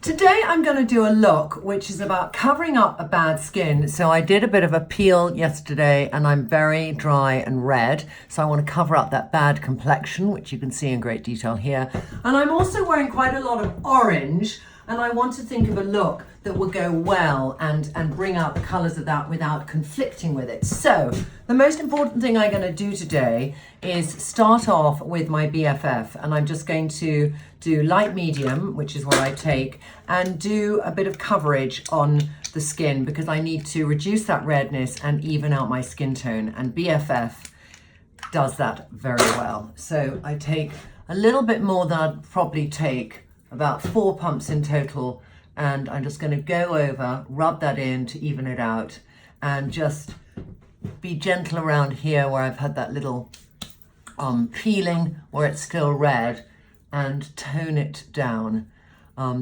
Today I'm going to do a look which is about covering up a bad skin. So I did a bit of a peel yesterday and I'm very dry and red. So I want to cover up that bad complexion, which you can see in great detail here. And I'm also wearing quite a lot of orange, and I want to think of a look that will go well and bring out the colours of that without conflicting with it. So the most important thing I'm going to do today is start off with my BFF, and I'm just going to do light medium, which is what I take, and do a bit of coverage on the skin because I need to reduce that redness and even out my skin tone, and BFF does that very well. So I take a little bit more than I'd probably take, about 4 pumps in total, and I'm just going to go over, rub that in to even it out, and just be gentle around here where I've had that little peeling where it's still red, and tone it down.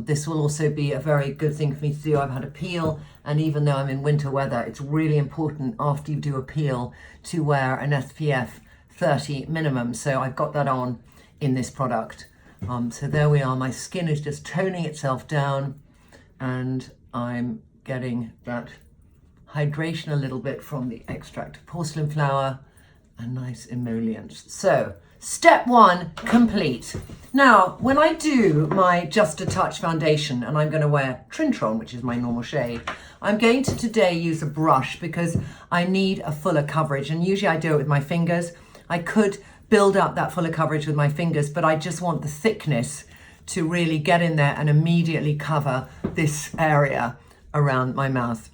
This will also be a very good thing for me to do. I've had a peel, and even though I'm in winter weather, it's really important after you do a peel to wear an SPF 30 minimum. So I've got that on in this product. So there we are, my skin is just toning itself down, and I'm getting that hydration a little bit from the extract of porcelain flower and nice emollients. So step 1 complete. Now, when I do my Just a Touch foundation, and I'm going to wear Trintron, which is my normal shade, I'm going to today use a brush because I need a fuller coverage, and usually I do it with my fingers. I could build up that fuller coverage with my fingers, but I just want the thickness to really get in there and immediately cover this area around my mouth.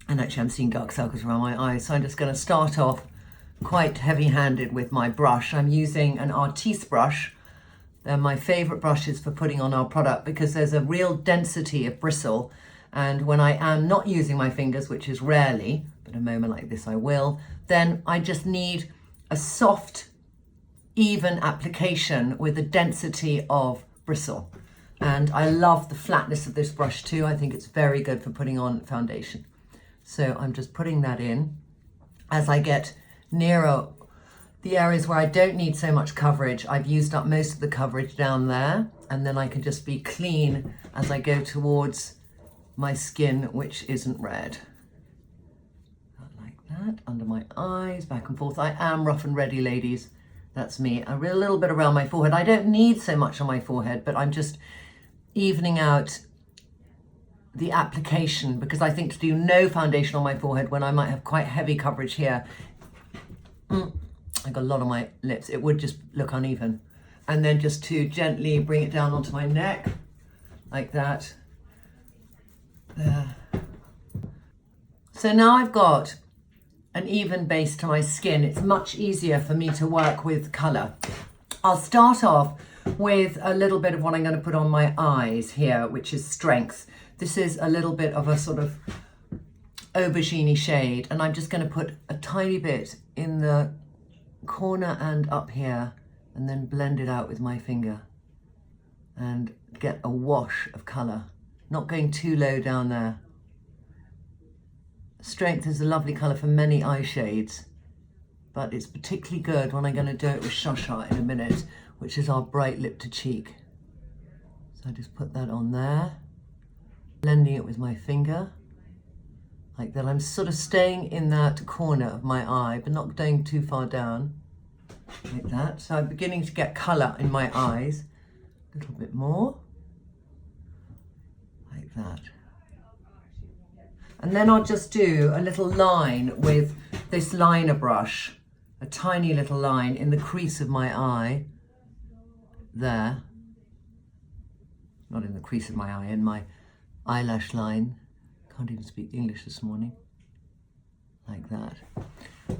And actually I'm seeing dark circles around my eyes, so I'm just going to start off quite heavy-handed with my brush. I'm using an Artiste brush. They're my favorite brushes for putting on our product because there's a real density of bristle, and when I am not using my fingers, which is rarely, but a moment like this I will, then I just need a soft, even application with a density of bristle. And I love the flatness of this brush too. I think it's very good for putting on foundation. So I'm just putting that in. As I get nearer the areas where I don't need so much coverage, I've used up most of the coverage down there, and then I can just be clean as I go towards my skin, which isn't red. Like that, under my eyes, back and forth. I am rough and ready, ladies. That's me. A little bit around my forehead. I don't need so much on my forehead, but I'm just evening out the application because I think to do no foundation on my forehead when I might have quite heavy coverage here, I got a lot on my lips, it would just look uneven. And then just to gently bring it down onto my neck, like that. There. So now I've got an even base to my skin. It's much easier for me to work with colour. I'll start off with a little bit of what I'm going to put on my eyes here, which is Strength. This is a little bit of a sort of aubergine shade, and I'm just going to put a tiny bit in the corner and up here, and then blend it out with my finger and get a wash of colour, not going too low down there. Strength is a lovely colour for many eye shades, but it's particularly good when I'm going to do it with ChaCha in a minute, which is our bright lip to cheek. So I just put that on there, blending it with my finger, like that. I'm sort of staying in that corner of my eye, but not going too far down, like that. So I'm beginning to get colour in my eyes, a little bit more, like that. And then I'll just do a little line with this liner brush, a tiny little line in the crease of my eye, there. Not in the crease of my eye, in my eyelash line. Can't even speak English this morning. Like that.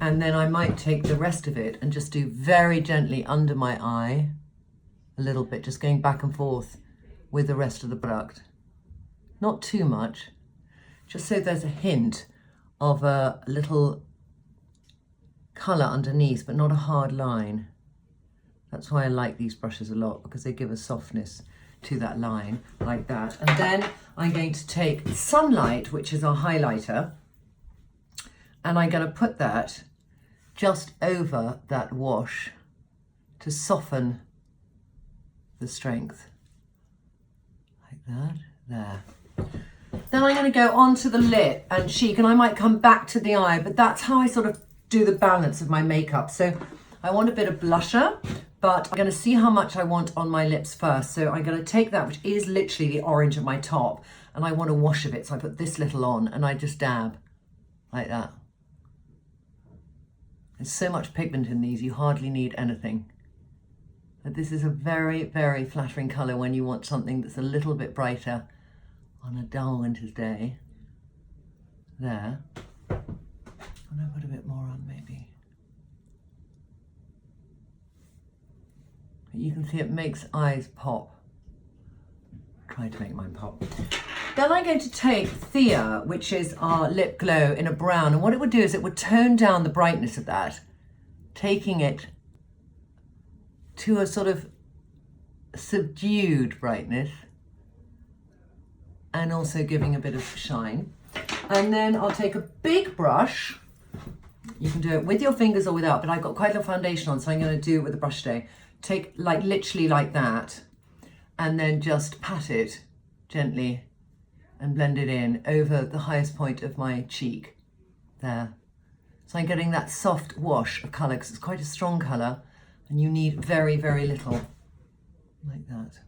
And then I might take the rest of it and just do very gently under my eye, a little bit, just going back and forth with the rest of the product. Not too much. Just so there's a hint of a little colour underneath, but not a hard line. That's why I like these brushes a lot, because they give a softness to that line, like that. And then I'm going to take Sunlight, which is our highlighter, and I'm going to put that just over that wash to soften the strength, like that, there. Then I'm going to go onto the lip and cheek, and I might come back to the eye, but that's how I sort of do the balance of my makeup. So I want a bit of blusher, but I'm going to see how much I want on my lips first. So I'm going to take that, which is literally the orange of my top, and I want a wash of it. So I put this little on and I just dab like that. There's so much pigment in these, you hardly need anything. But this is a very, very flattering colour when you want something that's a little bit brighter on a dull winter's day. There. And I put a bit more on maybe. But you can see it makes eyes pop. Try to make mine pop. Then I'm going to take Thea, which is our lip glow in a brown, and what it would do is it would tone down the brightness of that, taking it to a sort of subdued brightness and also giving a bit of shine. And then I'll take a big brush. You can do it with your fingers or without, but I've got quite a foundation on, so I'm going to do it with a brush today. Take like literally like that, and then just pat it gently and blend it in over the highest point of my cheek, there. So I'm getting that soft wash of colour, because it's quite a strong colour, and you need very, very little, like that.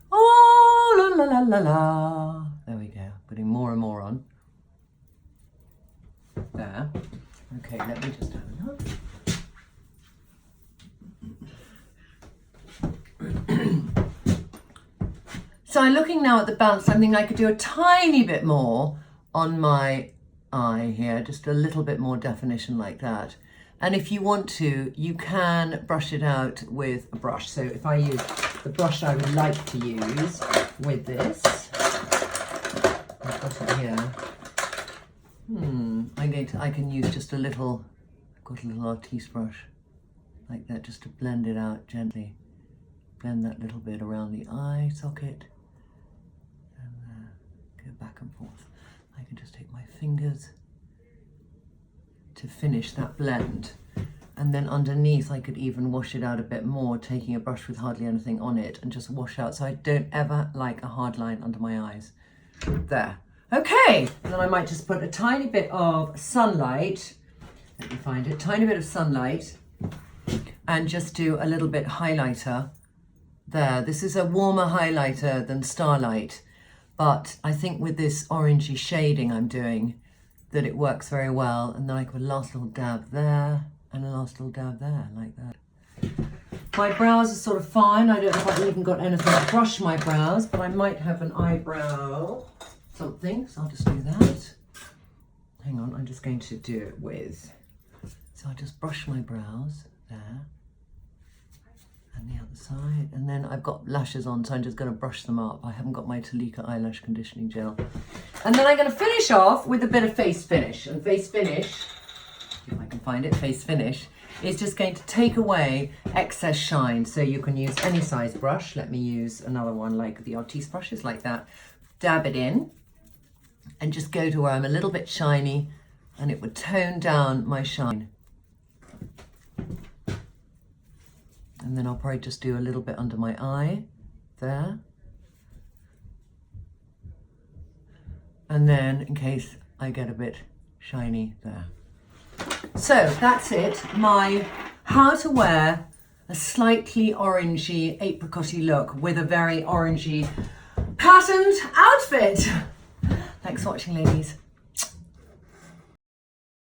Oh, la la la la la. There we go, putting more and more on. There. Okay, let me just have a look. So I'm looking now at the balance. I'm thinking I could do a tiny bit more on my eye here, just a little bit more definition like that. And if you want to, you can brush it out with a brush. So if I use the brush I would like to use with this, I've got it here. I can use just a little, I've got a little artiste brush like that, just to blend it out gently. Blend that little bit around the eye socket and go back and forth. I can just take my fingers to finish that blend, and then underneath I could even wash it out a bit more, taking a brush with hardly anything on it and just wash out, so I don't ever like a hard line under my eyes. There. Okay, and then I might just put a tiny bit of sunlight, let me find it, tiny bit of sunlight, and just do a little bit highlighter there. This is a warmer highlighter than Starlight, but I think with this orangey shading I'm doing, that it works very well. And then I put a last little dab there and a last little dab there, like that. My brows are sort of fine. I don't know if I've even got anything to brush my brows, but I might have an eyebrow something, so I'll just do that. Hang on, I'm just going to do it with, so I just brush my brows there and the other side, and then I've got lashes on, so I'm just going to brush them up. I haven't got my Talika eyelash conditioning gel. And then I'm going to finish off with a bit of face finish, and face finish, if I can find it, face finish is just going to take away excess shine. So you can use any size brush. Let me use another one like the artiste brushes, like that. Dab it in and just go to where I'm a little bit shiny, and it would tone down my shine. And then I'll probably just do a little bit under my eye there. And then in case I get a bit shiny there. So that's it, my how to wear a slightly orangey, apricot-y look with a very orangey patterned outfit. Thanks for watching, ladies.